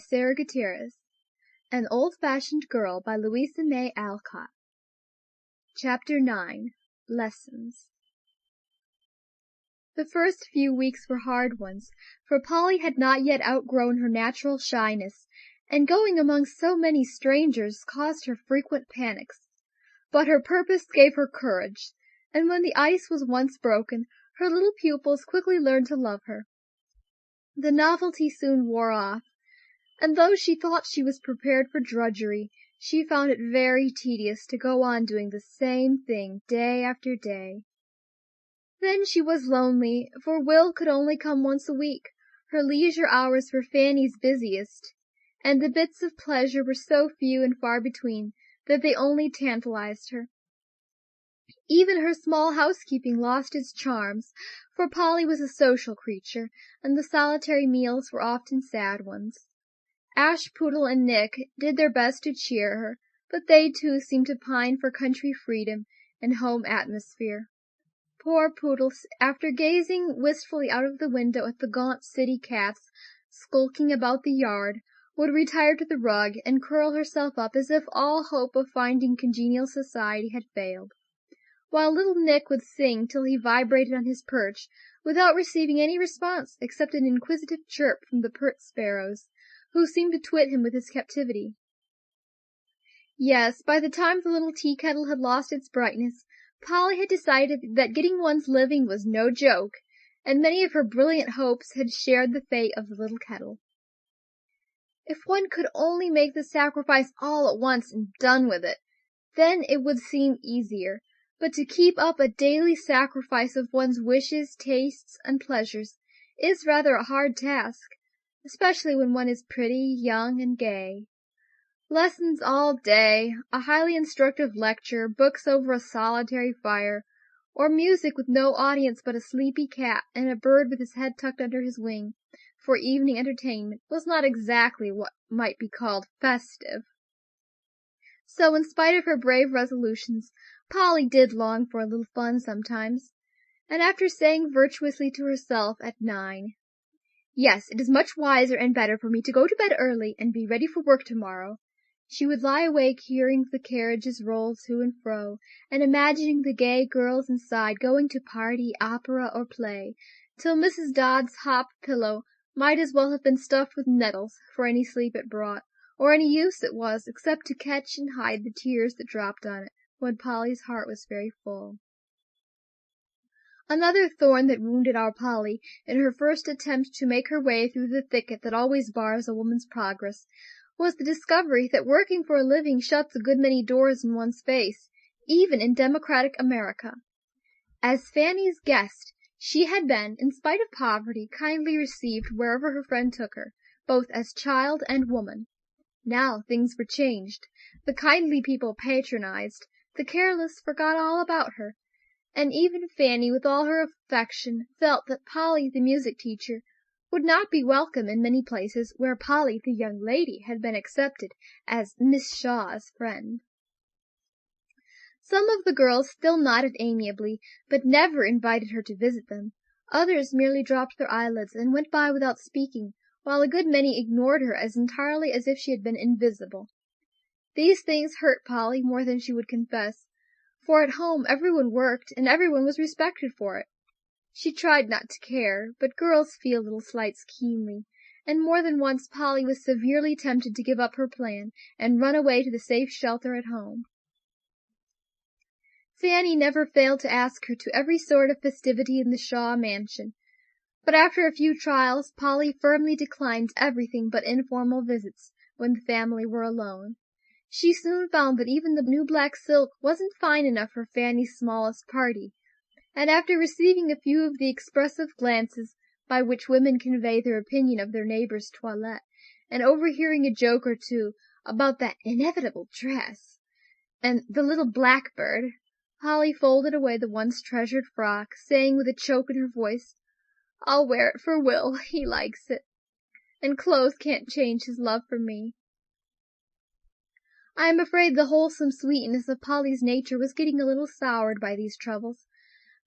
Sarah Gutierrez. An Old-Fashioned Girl by Louisa May Alcott. Chapter 9. Lessons. The first few weeks were hard ones, for Polly had not yet outgrown her natural shyness, and going among so many strangers caused her frequent panics. But her purpose gave her courage, and when the ice was once broken, her little pupils quickly learned to love her. The novelty soon wore off, and though she thought she was prepared for drudgery, she found it very tedious to go on doing the same thing day after day. Then she was lonely, for Will could only come once a week. Her leisure hours were Fanny's busiest, and the bits of pleasure were so few and far between that they only tantalized her. Even her small housekeeping lost its charms, for Polly was a social creature, and the solitary meals were often sad ones. Ashpoodle and Nick did their best to cheer her, but they too seemed to pine for country freedom and home atmosphere. Poor Poodles, after gazing wistfully out of the window at the gaunt city cats skulking about the yard, would retire to the rug and curl herself up as if all hope of finding congenial society had failed, while little Nick would sing till he vibrated on his perch, without receiving any response except an inquisitive chirp from the pert sparrows, who seemed to twit him with his captivity. Yes, by the time the little tea kettle had lost its brightness, Polly had decided that getting one's living was no joke, and many of her brilliant hopes had shared the fate of the little kettle. If one could only make the sacrifice all at once and done with it, then it would seem easier, but to keep up a daily sacrifice of one's wishes, tastes, and pleasures is rather a hard task, especially when one is pretty, young, and gay. Lessons all day, a highly instructive lecture, books over a solitary fire, or music with no audience but a sleepy cat and a bird with his head tucked under his wing for evening entertainment, was not exactly what might be called festive. So, in spite of her brave resolutions, Polly did long for a little fun sometimes, and after saying virtuously to herself at 9, "Yes, it is much wiser and better for me to go to bed early and be ready for work tomorrow," she would lie awake hearing the carriages roll to and fro, and imagining the gay girls inside going to party, opera, or play, till Mrs. Dodd's hop pillow might as well have been stuffed with nettles for any sleep it brought, or any use it was, except to catch and hide the tears that dropped on it when Polly's heart was very full. Another thorn that wounded our Polly in her first attempt to make her way through the thicket that always bars a woman's progress was the discovery that working for a living shuts a good many doors in one's face, even in democratic America. As Fanny's guest, she had been, in spite of poverty, kindly received wherever her friend took her, both as child and woman. Now things were changed. The kindly people patronized, the careless forgot all about her, and even Fanny, with all her affection, felt that Polly, the music teacher, would not be welcome in many places where Polly, the young lady, had been accepted as Miss Shaw's friend. Some of the girls still nodded amiably, but never invited her to visit them. Others merely dropped their eyelids and went by without speaking, while a good many ignored her as entirely as if she had been invisible. These things hurt Polly more than she would confess, for at home everyone worked, and everyone was respected for it. She tried not to care, but girls feel little slights keenly, and more than once Polly was severely tempted to give up her plan and run away to the safe shelter at home. Fanny never failed to ask her to every sort of festivity in the Shaw mansion, but after a few trials Polly firmly declined everything but informal visits when the family were alone. She soon found that even the new black silk wasn't fine enough for Fanny's smallest party, and after receiving a few of the expressive glances by which women convey their opinion of their neighbor's toilette, and overhearing a joke or two about that inevitable dress and the little blackbird, Polly folded away the once treasured frock, saying with a choke in her voice, "I'll wear it for Will, he likes it, and clothes can't change his love for me." I am afraid the wholesome sweetness of Polly's nature was getting a little soured by these troubles,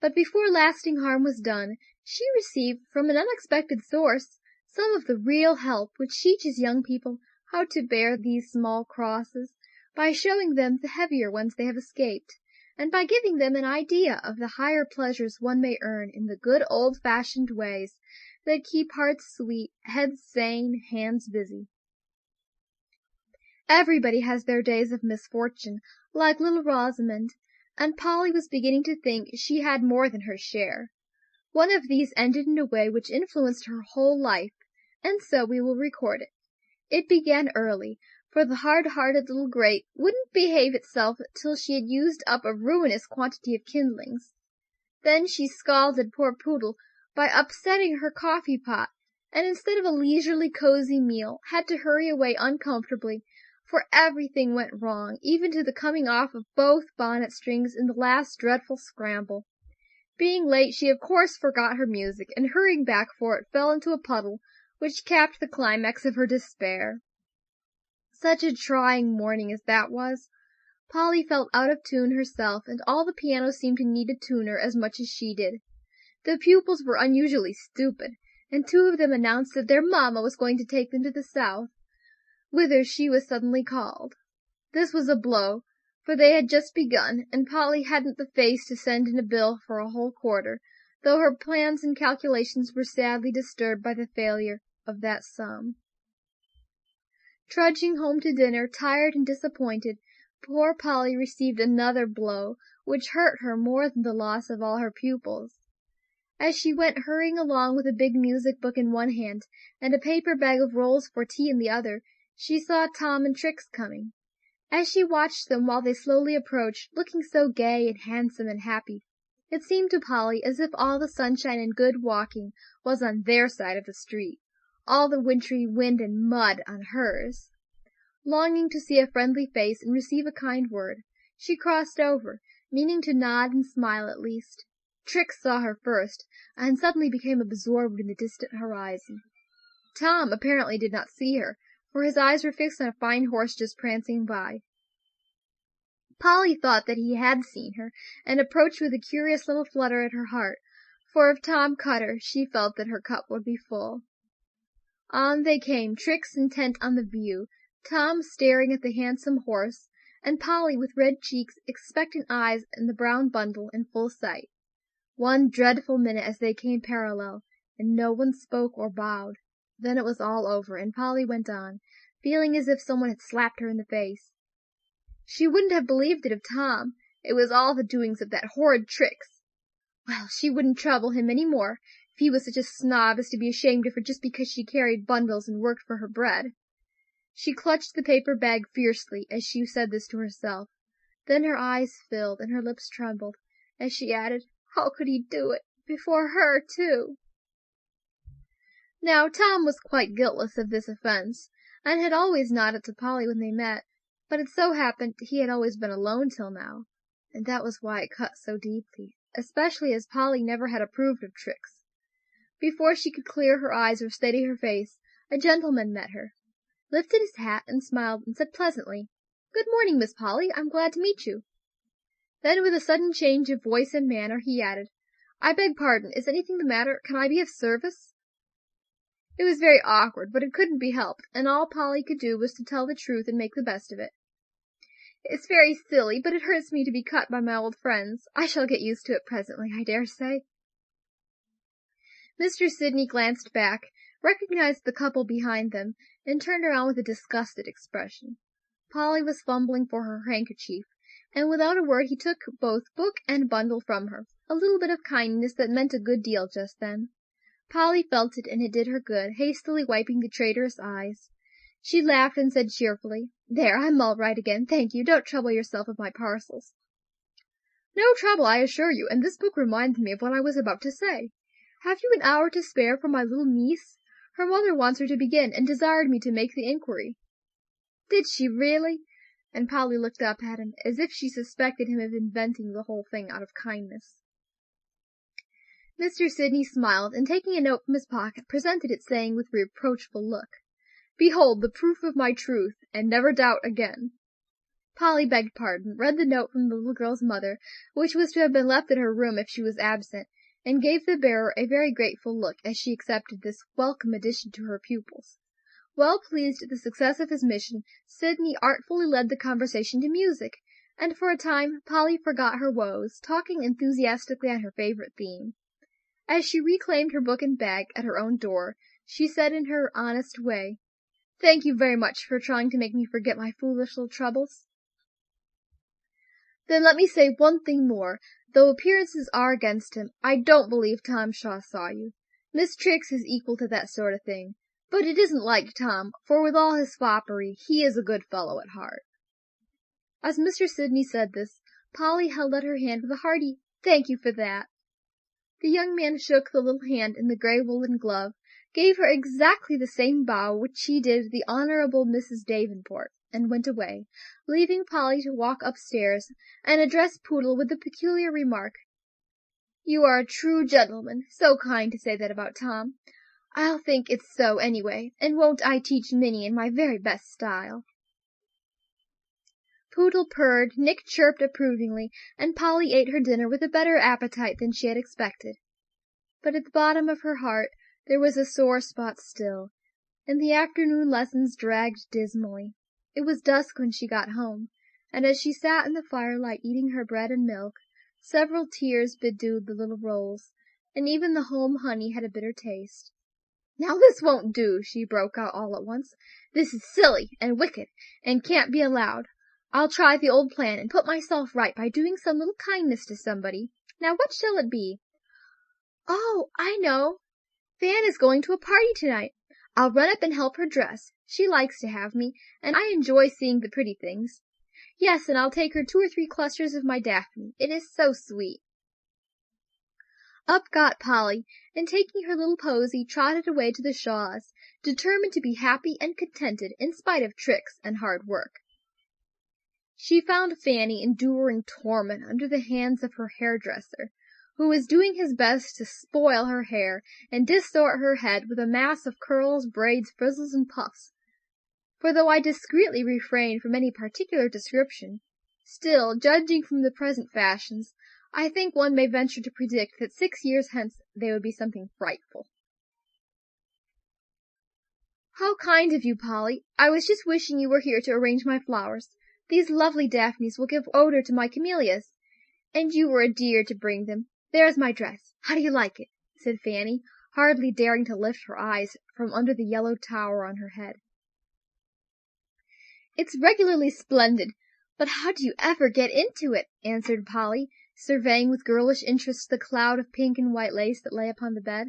but before lasting harm was done, she received from an unexpected source some of the real help which teaches young people how to bear these small crosses, by showing them the heavier ones they have escaped, and by giving them an idea of the higher pleasures one may earn in the good old-fashioned ways that keep hearts sweet, heads sane, hands busy. Everybody has their days of misfortune, like little Rosamond, and Polly was beginning to think she had more than her share. One of these ended in a way which influenced her whole life, and so we will record it. It began early, for the hard-hearted little grate wouldn't behave itself till she had used up a ruinous quantity of kindlings. Then she scalded poor Poodle by upsetting her coffee-pot, and instead of a leisurely, cozy meal, had to hurry away uncomfortably, for everything went wrong, even to the coming off of both bonnet strings in the last dreadful scramble. Being late, she of course forgot her music, and hurrying back for it, fell into a puddle, which capped the climax of her despair. Such a trying morning as that was! Polly felt out of tune herself, and all the piano seemed to need a tuner as much as she did. The pupils were unusually stupid, and 2 of them announced that their mamma was going to take them to the South, whither she was suddenly called. This was a blow, for they had just begun, and Polly hadn't the face to send in a bill for a whole quarter, though her plans and calculations were sadly disturbed by the failure of that sum. Trudging home to dinner, tired and disappointed, poor Polly received another blow, which hurt her more than the loss of all her pupils. As she went hurrying along with a big music book in one hand and a paper bag of rolls for tea in the other, she saw Tom and Trix coming. As she watched them while they slowly approached, looking so gay and handsome and happy, it seemed to Polly as if all the sunshine and good walking was on their side of the street, all the wintry wind and mud on hers. Longing to see a friendly face and receive a kind word, she crossed over, meaning to nod and smile at least. Trix saw her first, and suddenly became absorbed in the distant horizon. Tom apparently did not see her, for his eyes were fixed on a fine horse just prancing by. Polly thought that he had seen her, and approached with a curious little flutter at her heart, for if Tom caught her, she felt that her cup would be full. On they came, Trix intent on the view, Tom staring at the handsome horse, and Polly with red cheeks, expectant eyes, and the brown bundle in full sight. One dreadful minute as they came parallel, and no one spoke or bowed. Then it was all over, and Polly went on, feeling as if someone had slapped her in the face. She wouldn't have believed it of Tom. It was all the doings of that horrid Trix. Well, she wouldn't trouble him any more, if he was such a snob as to be ashamed of her just because she carried bundles and worked for her bread. She clutched the paper bag fiercely as she said this to herself. Then her eyes filled and her lips trembled, as she added, "How could he do it? Before her, too?" Now, Tom was quite guiltless of this offense, and had always nodded to Polly when they met, but it so happened he had always been alone till now, and that was why it cut so deeply, especially as Polly never had approved of Trix. Before she could clear her eyes or steady her face, a gentleman met her, lifted his hat and smiled and said pleasantly, "Good morning, Miss Polly, I'm glad to meet you." Then with a sudden change of voice and manner, he added, "I beg pardon, is anything the matter? Can I be of service?" It was very awkward, but it couldn't be helped, and all Polly could do was to tell the truth and make the best of it. "It's very silly, but it hurts me to be cut by my old friends. I shall get used to it presently, I dare say." Mr. Sidney glanced back, recognized the couple behind them, and turned around with a disgusted expression. Polly was fumbling for her handkerchief, and without a word he took both book and bundle from her, a little bit of kindness that meant a good deal just then. Polly felt it, and it did her good, hastily wiping the traitorous eyes. She laughed and said cheerfully, "There, I'm all right again, thank you. Don't trouble yourself with my parcels." "No trouble, I assure you, and this book reminds me of what I was about to say. Have you an hour to spare for my little niece? Her mother wants her to begin, and desired me to make the inquiry." "Did she really?" And Polly looked up at him, as if she suspected him of inventing the whole thing out of kindness. Mr. Sidney smiled, and taking a note from his pocket, presented it, saying with a reproachful look, "Behold the proof of my truth, and never doubt again." Polly begged pardon, read the note from the little girl's mother, which was to have been left at her room if she was absent, and gave the bearer a very grateful look as she accepted this welcome addition to her pupils. Well pleased at the success of his mission, Sidney artfully led the conversation to music, and for a time Polly forgot her woes, talking enthusiastically on her favorite theme. As she reclaimed her book and bag at her own door, she said in her honest way, "Thank you very much for trying to make me forget my foolish little troubles." "Then let me say one thing more. Though appearances are against him, I don't believe Tom Shaw saw you. Miss Trix is equal to that sort of thing. But it isn't like Tom, for with all his foppery, he is a good fellow at heart." As Mr. Sidney said this, Polly held out her hand with a hearty, "Thank you for that." The young man shook the little hand in the gray woolen glove, gave her exactly the same bow which he did the Honorable Mrs. Davenport, and went away, leaving Polly to walk upstairs and address Poodle with the peculiar remark, "You are a true gentleman, so kind to say that about Tom. I'll think it's so anyway, and won't I teach Minnie in my very best style?" Poodle purred, Nick chirped approvingly, and Polly ate her dinner with a better appetite than she had expected. But at the bottom of her heart there was a sore spot still, and the afternoon lessons dragged dismally. It was dusk when she got home, and as she sat in the firelight eating her bread and milk, several tears bedewed the little rolls, and even the home honey had a bitter taste. "Now this won't do," she broke out all at once. "This is silly and wicked, and can't be allowed. I'll try the old plan, and put myself right by doing some little kindness to somebody. Now what shall it be? Oh, I know! Fan is going to a party tonight. I'll run up and help her dress. She likes to have me, and I enjoy seeing the pretty things. Yes, and I'll take her 2 or 3 clusters of my daphne. It is so sweet." Up got Polly, and taking her little posy, trotted away to the Shaws, determined to be happy and contented in spite of tricks and hard work. She found Fanny enduring torment under the hands of her hairdresser, who was doing his best to spoil her hair and distort her head with a mass of curls, braids, frizzles, and puffs. For though I discreetly refrain from any particular description, still, judging from the present fashions, I think one may venture to predict that 6 years hence they would be something frightful. "How kind of you, Polly! I was just wishing you were here to arrange my flowers. These lovely daphnes will give odor to my camellias. And you were a dear to bring them. There's my dress. How do you like it?" said Fanny, hardly daring to lift her eyes from under the yellow tower on her head. "It's regularly splendid, but how do you ever get into it?" answered Polly, surveying with girlish interest the cloud of pink and white lace that lay upon the bed.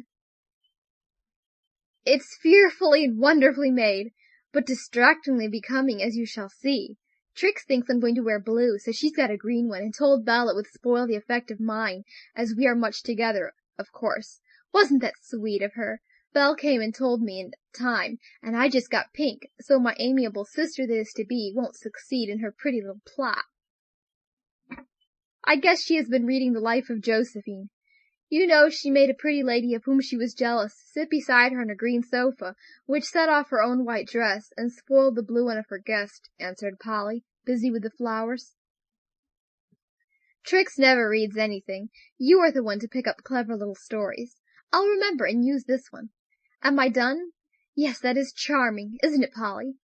"It's fearfully and wonderfully made, but distractingly becoming, as you shall see. Trix thinks I'm going to wear blue, so she's got a green one, and told Belle it would spoil the effect of mine, as we are much together, of course. Wasn't that sweet of her? Belle came and told me in time, and I just got pink, so my amiable sister that is to be won't succeed in her pretty little plot. I guess she has been reading the life of Josephine. You know she made a pretty lady of whom she was jealous sit beside her on a green sofa, which set off her own white dress, and spoiled the blue one of her guest," answered Polly, busy with the flowers. "Trix never reads anything. You are the one to pick up clever little stories. I'll remember and use this one. Am I done? Yes, that is charming, isn't it, Polly?"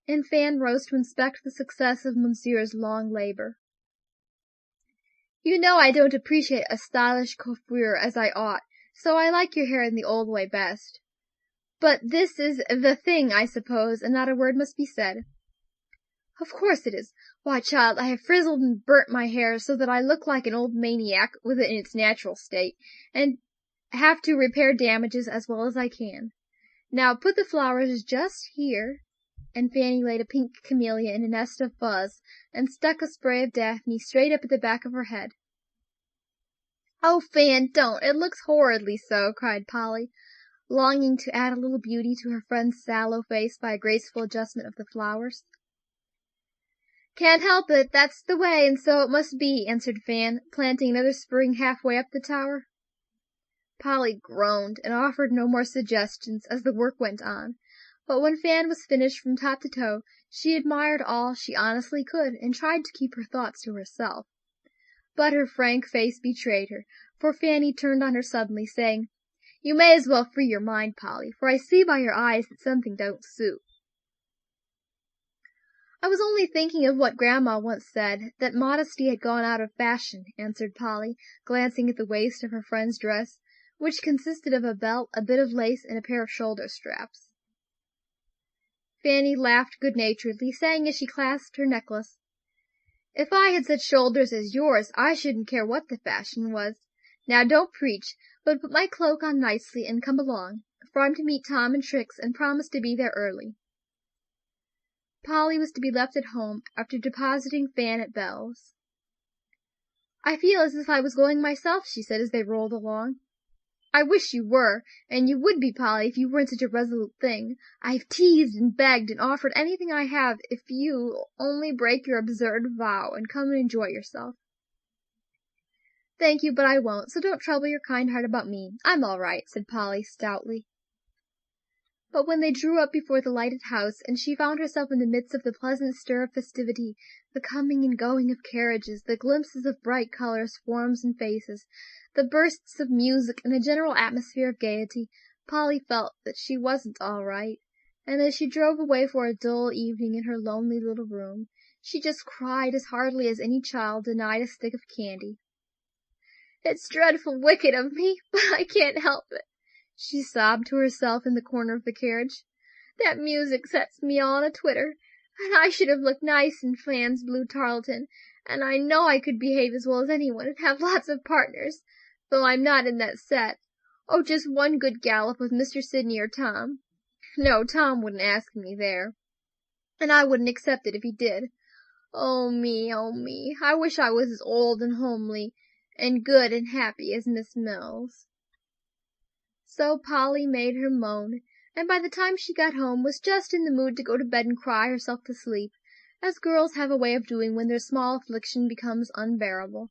And Fan rose to inspect the success of Monsieur's long labor. "You know I don't appreciate a stylish coiffure as I ought, so I like your hair in the old way best. But this is the thing, I suppose, and not a word must be said." "Of course it is. Why, child, I have frizzled and burnt my hair so that I look like an old maniac with it in its natural state, and have to repair damages as well as I can. Now put the flowers just here," and Fanny laid a pink camellia in a nest of fuzz, and stuck a spray of daphne straight up at the back of her head. "Oh, Fan, don't! It looks horridly so," cried Polly, longing to add a little beauty to her friend's sallow face by a graceful adjustment of the flowers. "Can't help it, that's the way, and so it must be," answered Fan, planting another sprig halfway up the tower. Polly groaned, and offered no more suggestions as the work went on, but when Fan was finished from top to toe, she admired all she honestly could, and tried to keep her thoughts to herself. But her frank face betrayed her, for Fanny turned on her suddenly, saying, "You may as well free your mind, Polly, for I see by your eyes that something don't suit." "I was only thinking of what Grandma once said, that modesty had gone out of fashion," answered Polly, glancing at the waist of her friend's dress, which consisted of a belt, a bit of lace, and a pair of shoulder straps. Fanny laughed good-naturedly, saying as she clasped her necklace, "If I had such shoulders as yours, I shouldn't care what the fashion was. Now don't preach, but put my cloak on nicely and come along, for I'm to meet Tom and Trix, and promise to be there early." Polly was to be left at home after depositing Fan at Bell's. "I feel as if I was going myself," she said as they rolled along. "I wish you were, and you would be, Polly, if you weren't such a resolute thing. I've teased and begged and offered anything I have if you only break your absurd vow and come and enjoy yourself." "Thank you, but I won't, so don't trouble your kind heart about me. I'm all right," said Polly, stoutly. But when they drew up before the lighted house, and she found herself in the midst of the pleasant stir of festivity, the coming and going of carriages, the glimpses of bright colors, forms, and faces, the bursts of music, and the general atmosphere of gaiety, Polly felt that she wasn't all right, and as she drove away for a dull evening in her lonely little room, she just cried as heartily as any child denied a stick of candy. "It's dreadful wicked of me, but I can't help it," she sobbed to herself in the corner of the carriage. "That music sets me all in a twitter, and I should have looked nice in Fan's blue tarletan, and I know I could behave as well as anyone and have lots of partners, though I'm not in that set. Oh, just one good gallop with Mr. Sidney or Tom. No, Tom wouldn't ask me there, and I wouldn't accept it if he did. Oh me, I wish I was as old and homely and good and happy as Miss Mills." So Polly made her moan, and by the time she got home was just in the mood to go to bed and cry herself to sleep, as girls have a way of doing when their small affliction becomes unbearable.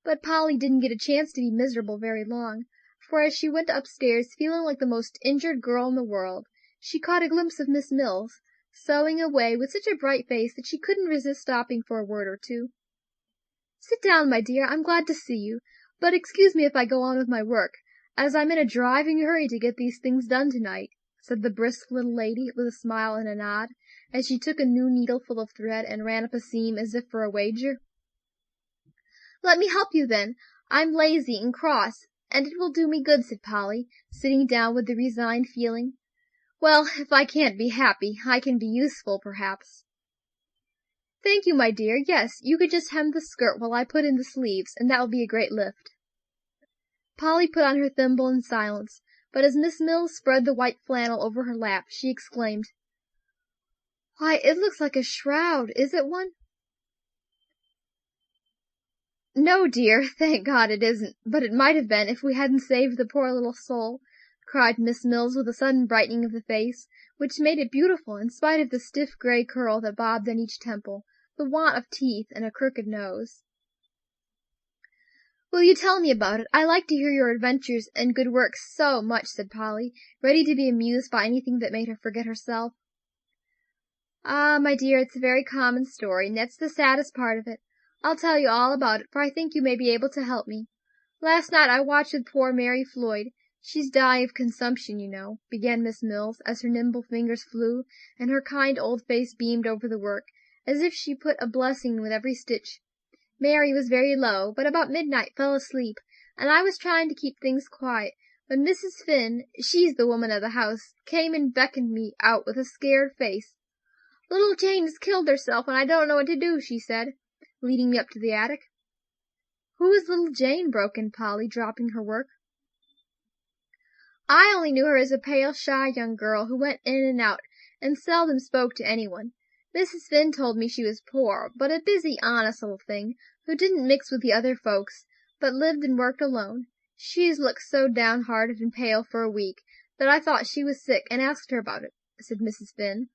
But Polly didn't get a chance to be miserable very long, for as she went upstairs feeling like the most injured girl in the world, she caught a glimpse of Miss Mills, sewing away with such a bright face that she couldn't resist stopping for a word or two. "Sit down, my dear, I'm glad to see you, but excuse me if I go on with my work, as I'm in a driving hurry to get these things done tonight," said the brisk little lady, with a smile and a nod, as she took a new needleful of thread and ran up a seam as if for a wager. "Let me help you, then. I'm lazy and cross, and it will do me good," said Polly, sitting down with the resigned feeling, "well, if I can't be happy, I can be useful, perhaps." "Thank you, my dear. Yes, you could just hem the skirt while I put in the sleeves, and that will be a great lift." Polly put on her thimble in silence, but as Miss Mills spread the white flannel over her lap, she exclaimed, "Why, it looks like a shroud. Is it one?" "No, dear, thank God it isn't, but it might have been if we hadn't saved the poor little soul," cried Miss Mills with a sudden brightening of the face, which made it beautiful in spite of the stiff gray curl that bobbed on each temple, the want of teeth, and a crooked nose. "Will you tell me about it? I like to hear your adventures and good works so much," said Polly, ready to be amused by anything that made her forget herself. "Ah, my dear, it's a very common story, and that's the saddest part of it. I'll tell you all about it, for I think you may be able to help me. Last night I watched with poor Mary Floyd. She's dying of consumption, you know," began Miss Mills, as her nimble fingers flew, and her kind old face beamed over the work, as if she put a blessing with every stitch. "Mary was very low, but about midnight fell asleep, and I was trying to keep things quiet, when Mrs. Finn, she's the woman of the house, came and beckoned me out with a scared face. 'Little Jane's killed herself, and I don't know what to do,' she said, leading me up to the attic." "Who is little Jane?" broke in Polly, dropping her work. "I only knew her as a pale, shy young girl who went in and out, and seldom spoke to anyone. Mrs. Finn told me she was poor, but a busy, honest little thing, who didn't mix with the other folks, but lived and worked alone. She's looked so downhearted and pale for a week, that I thought she was sick, and asked her about it," said Mrs. Finn.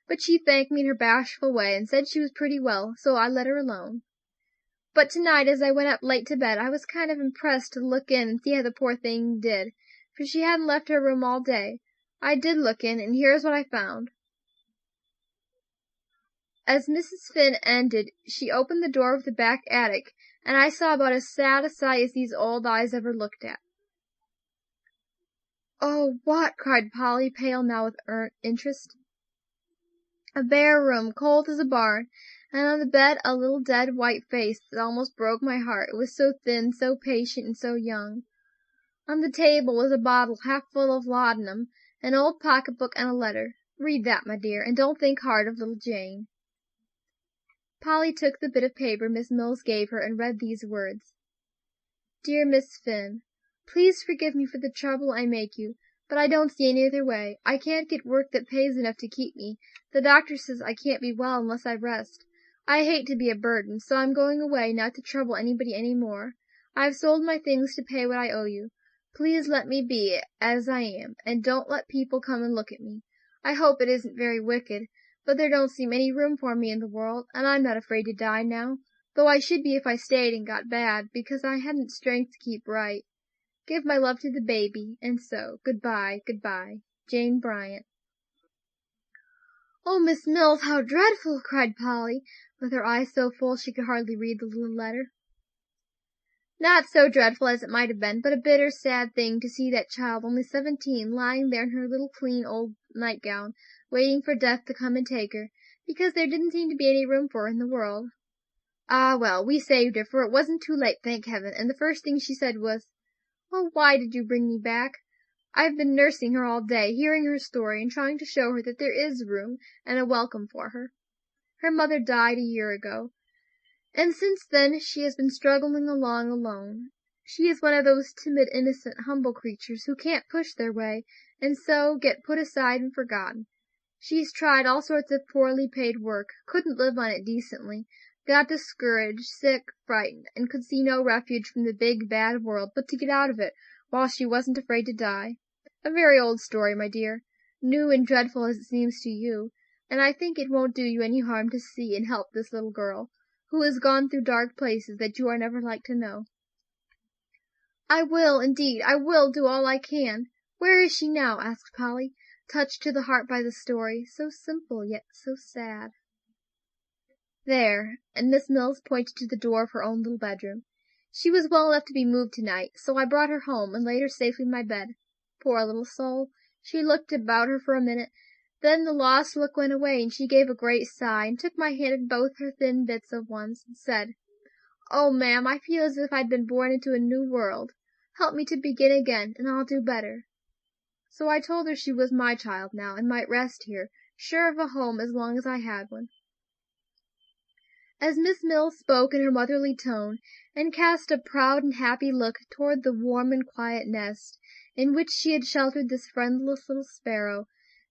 "But she thanked me in her bashful way, and said she was pretty well, so I let her alone. But tonight, as I went up late to bed, I was kind of impressed to look in and see how the poor thing did, for she hadn't left her room all day. I did look in, and here's what I found." As Mrs. Finn ended, she opened the door of the back attic, and I saw about as sad a sight as these old eyes ever looked at." "Oh, what?" cried Polly, pale now with interest. "A bare room, cold as a barn, and on the bed a little dead white face that almost broke my heart, it was so thin, so patient, and so young. On the table was a bottle half full of laudanum, an old pocketbook, and a letter. Read that, my dear, and don't think hard of little Jane." Polly took the bit of paper Miss Mills gave her and read these words: "Dear Miss Finn, please forgive me for the trouble I make you, but I don't see any other way. I can't get work that pays enough to keep me. The doctor says I can't be well unless I rest. I hate to be a burden, so I'm going away not to trouble anybody any more. I've sold my things to pay what I owe you. Please let me be as I am, and don't let people come and look at me. I hope it isn't very wicked, but there don't seem any room for me in the world, and I'm not afraid to die now, though I should be if I stayed and got bad, because I hadn't strength to keep right. Give my love to the baby, and so, good-bye, good-bye. Jane Bryant." "Oh, Miss Mills, how dreadful!" cried Polly, with her eyes so full she could hardly read the little letter. "Not so dreadful as it might have been, but a bitter, sad thing to see that child, only 17, lying there in her little clean old nightgown, waiting for death to come and take her, because there didn't seem to be any room for her in the world. Ah, well, we saved her, for it wasn't too late, thank heaven, and the first thing she said was, 'Oh, why did you bring me back?' I've been nursing her all day, hearing her story, and trying to show her that there is room and a welcome for her. Her mother died a year ago, and since then she has been struggling along alone. She is one of those timid, innocent, humble creatures who can't push their way, and so get put aside and forgotten. She's tried all sorts of poorly paid work, couldn't live on it decently, got discouraged, sick, frightened, and could see no refuge from the big, bad world but to get out of it, while she wasn't afraid to die. A very old story, my dear, new and dreadful as it seems to you, and I think it won't do you any harm to see and help this little girl, who has gone through dark places that you are never like to know." "I will, indeed, I will do all I can. Where is she now?" asked Polly, touched to the heart by the story, so simple yet so sad. "There," and Miss Mills pointed to the door of her own little bedroom. "She was well enough to be moved tonight, so I brought her home and laid her safely in my bed. Poor little soul! She looked about her for a minute, then the lost look went away, and she gave a great sigh, and took my hand in both her thin bits at once, and said, 'Oh, ma'am, I feel as if I'd been born into a new world. Help me to begin again, and I'll do better.' So I told her she was my child now, and might rest here, sure of a home as long as I had one." As Miss Mills spoke in her motherly tone, and cast a proud and happy look toward the warm and quiet nest in which she had sheltered this friendless little sparrow,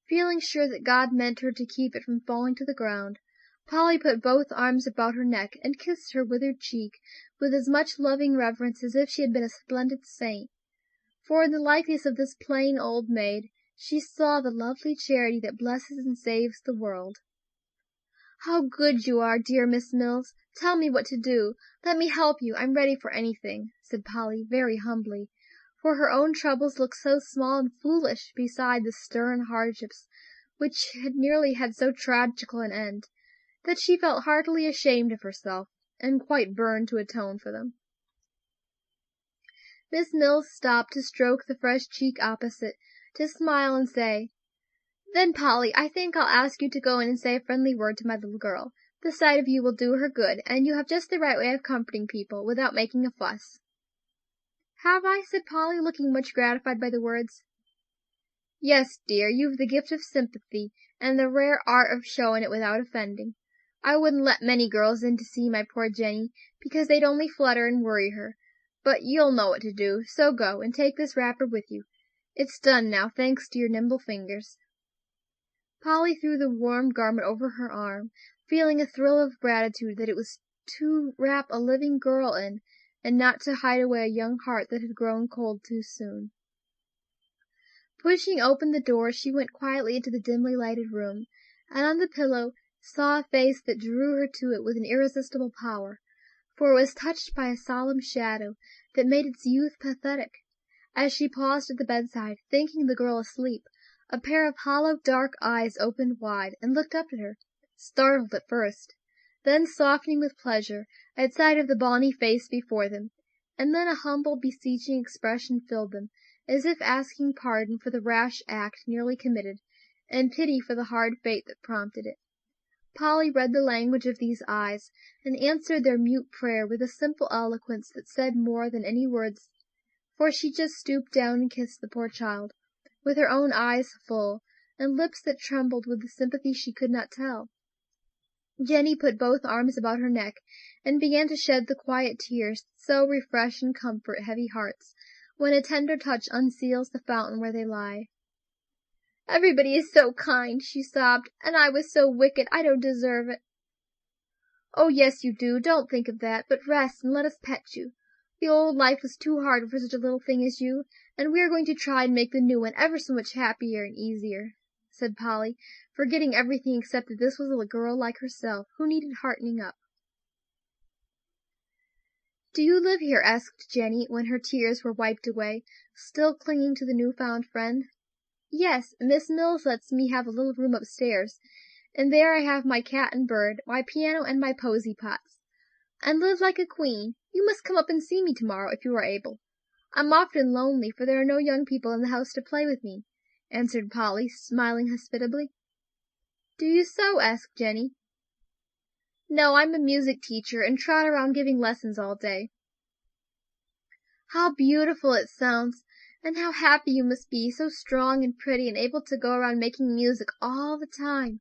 feeling sure that God meant her to keep it from falling to the ground, Polly put both arms about her neck and kissed her withered cheek with as much loving reverence as if she had been a splendid saint. For in the likeness of this plain old maid she saw the lovely charity that blesses and saves the world. "How good you are, dear Miss Mills! Tell me what to do. Let me help you. I'm ready for anything," said Polly, very humbly, for her own troubles looked so small and foolish beside the stern hardships which had nearly had so tragical an end, that she felt heartily ashamed of herself, and quite burned to atone for them. Miss Mills stopped to stroke the fresh cheek opposite, to smile and say, "Then, Polly, I think I'll ask you to go in and say a friendly word to my little girl. The sight of you will do her good, and you have just the right way of comforting people, without making a fuss." "Have I?" said Polly, looking much gratified by the words. "Yes, dear, you've the gift of sympathy, and the rare art of showing it without offending. I wouldn't let many girls in to see my poor Jenny, because they'd only flutter and worry her. But you'll know what to do, so go, and take this wrapper with you. It's done now, thanks to your nimble fingers." Polly threw the warm garment over her arm, feeling a thrill of gratitude that it was to wrap a living girl in, and not to hide away a young heart that had grown cold too soon. Pushing open the door, she went quietly into the dimly lighted room, and on the pillow saw a face that drew her to it with an irresistible power, for it was touched by a solemn shadow that made its youth pathetic. As she paused at the bedside, thinking the girl asleep, a pair of hollow dark eyes opened wide, and looked up at her, startled at first. then softening with pleasure at sight of the bonny face before them, and then a humble, beseeching expression filled them, as if asking pardon for the rash act nearly committed, and pity for the hard fate that prompted it. Polly read the language of these eyes, and answered their mute prayer with a simple eloquence that said more than any words, for she just stooped down and kissed the poor child, with her own eyes full, and lips that trembled with the sympathy she could not tell. Jenny put both arms about her neck, and began to shed the quiet tears that so refresh and comfort heavy hearts, when a tender touch unseals the fountain where they lie. "Everybody is so kind," she sobbed, "and I was so wicked, I don't deserve it." "Oh, yes, you do. Don't think of that, but rest and let us pet you. The old life was too hard for such a little thing as you, and we are going to try and make the new one ever so much happier and easier," said Polly, forgetting everything except that this was a girl like herself, who needed heartening up. "Do you live here?" asked Jenny, when her tears were wiped away, still clinging to the new-found friend. "Yes, Miss Mills lets me have a little room upstairs, and there I have my cat and bird, my piano and my posy pots. I live like a queen. You must come up and see me tomorrow, if you are able. I'm often lonely, for there are no young people in the house to play with me," answered Polly, smiling hospitably. "Do you sew?" asked Jenny. "No, I'm a music teacher, and trot around giving lessons all day." "How beautiful it sounds, and how happy you must be, so strong and pretty, and able to go around making music all the time,"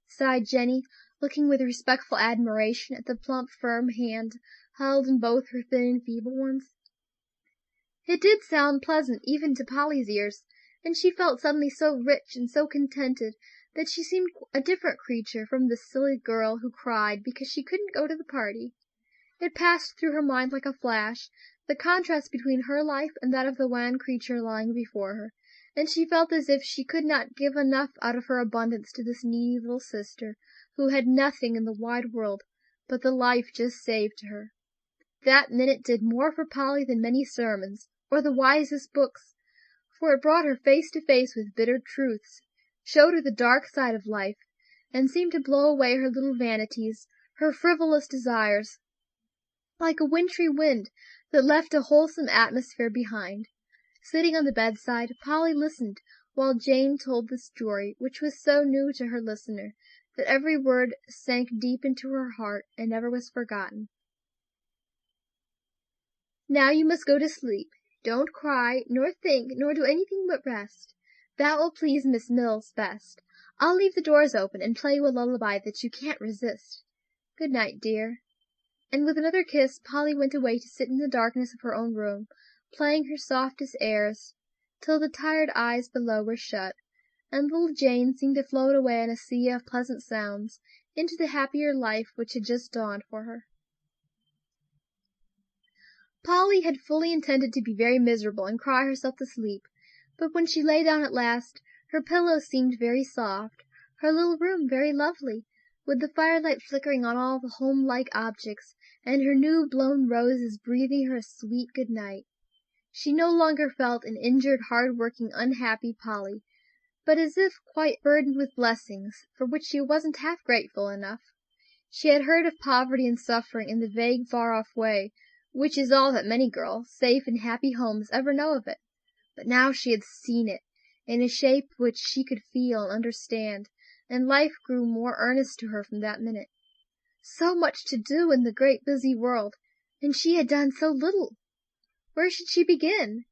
sighed Jenny, looking with respectful admiration at the plump, firm hand held in both her thin and feeble ones. It did sound pleasant even to Polly's ears, and she felt suddenly so rich and so contented that she seemed a different creature from the silly girl who cried because she couldn't go to the party. It passed through her mind like a flash, the contrast between her life and that of the wan creature lying before her, and she felt as if she could not give enough out of her abundance to this needy little sister, who had nothing in the wide world but the life just saved to her. That minute did more for Polly than many sermons, or the wisest books, for it brought her face to face with bitter truths, showed her the dark side of life, and seemed to blow away her little vanities, her frivolous desires, like a wintry wind that left a wholesome atmosphere behind. Sitting on the bedside, Polly listened while Jane told the story, which was so new to her listener that every word sank deep into her heart and never was forgotten. "Now you must go to sleep. Don't cry, nor think, nor do anything but rest. That will please Miss Mills best. I'll leave the doors open and play you a lullaby that you can't resist. Good night, dear." And with another kiss, Polly went away to sit in the darkness of her own room, playing her softest airs, till the tired eyes below were shut, and little Jane seemed to float away on a sea of pleasant sounds into the happier life which had just dawned for her. Polly had fully intended to be very miserable and cry herself to sleep, but when she lay down at last, her pillow seemed very soft, her little room very lovely, with the firelight flickering on all the home-like objects, and her new-blown roses breathing her a sweet good night. She no longer felt an injured, hard-working, unhappy Polly, but as if quite burdened with blessings, for which she wasn't half grateful enough. She had heard of poverty and suffering in the vague, far-off way, which is all that many girls, safe in happy homes, ever know of it. But now she had seen it, in a shape which she could feel and understand, and life grew more earnest to her from that minute. So much to do in the great busy world, and she had done so little. Where should she begin?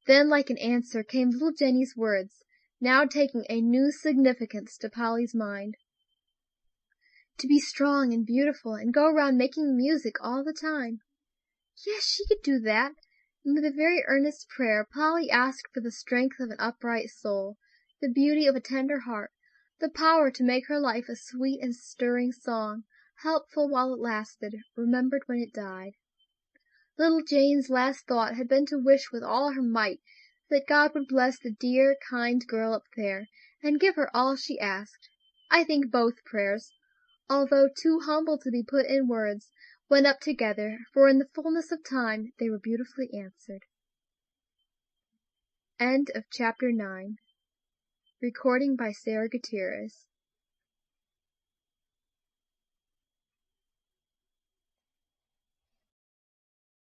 Then, like an answer, came little Jenny's words, now taking a new significance to Polly's mind. To be strong and beautiful, and go around making music all the time. Yes, she could do that, and with a very earnest prayer, Polly asked for the strength of an upright soul, the beauty of a tender heart, the power to make her life a sweet and stirring song, helpful while it lasted, remembered when it died. Little Jane's last thought had been to wish with all her might that God would bless the dear, kind girl up there, and give her all she asked. I think both prayers, although too humble to be put in words, went up together, for in the fullness of time they were beautifully answered. End of chapter 9. Recording by Sarah Gutierrez.